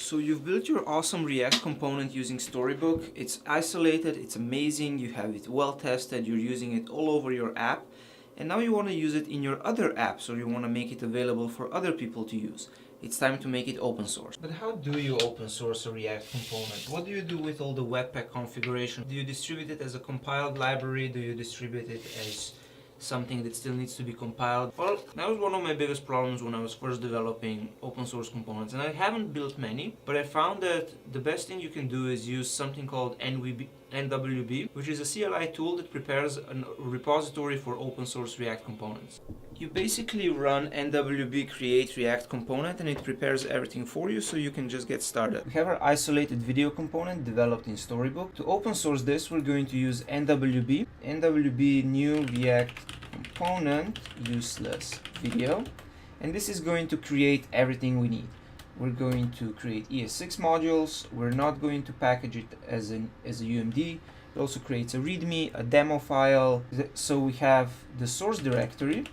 So you've built your awesome React component using Storybook. It's isolated, it's amazing, you have it well tested, you're using it all over your app, and now you want to use it in your other apps, or you want to make it available for other people to use. It's time to make it open source. But how do you open source a React component? What do you do with all the Webpack configuration? Do you distribute it as a compiled library? Do you distribute it as something that still needs to be compiled? Well, that was one of my biggest problems when I was first developing open source components, and I haven't built many, but I found that the best thing you can do is use something called NWB, which is a CLI tool that prepares a repository for open source React components. You basically run NWB create React component and it prepares everything for you so you can just get started. We have our isolated video component developed in Storybook. To open source this, we're going to use NWB new React component useless video, and this is going to create everything we need. We're going to create ES6 modules. We're not going to package it as a UMD. It also creates a README, a demo file. So we have the source directory.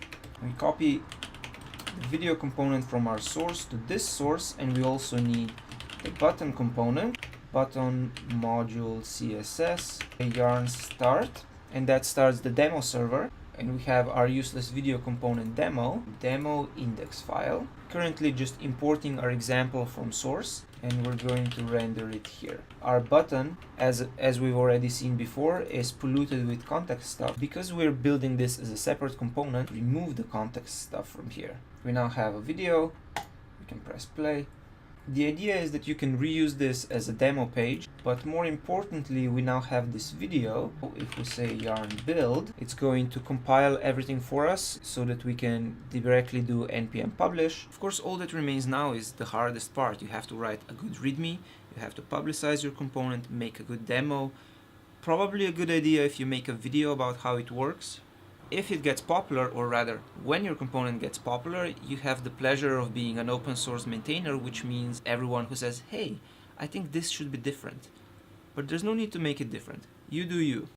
We copy the video component from our source to this source, and we also need the button component, button module CSS, a yarn start, and that starts the demo server. And we have our useless video component demo index file. Currently just importing our example from source, and we're going to render it here. Our button, as we've already seen before, is polluted with context stuff. Because we're building this as a separate component, remove the context stuff from here. We now have a video. We can press play. The idea is that you can reuse this as a demo page, but more importantly, we now have this video. If we say yarn build, it's going to compile everything for us so that we can directly do npm publish. Of course, all that remains now is the hardest part. You have to write a good README, you have to publicize your component, make a good demo. Probably a good idea if you make a video about how it works. If it gets popular, or rather, when your component gets popular, you have the pleasure of being an open source maintainer, which means everyone who says, hey, I think this should be different. But there's no need to make it different. You do you.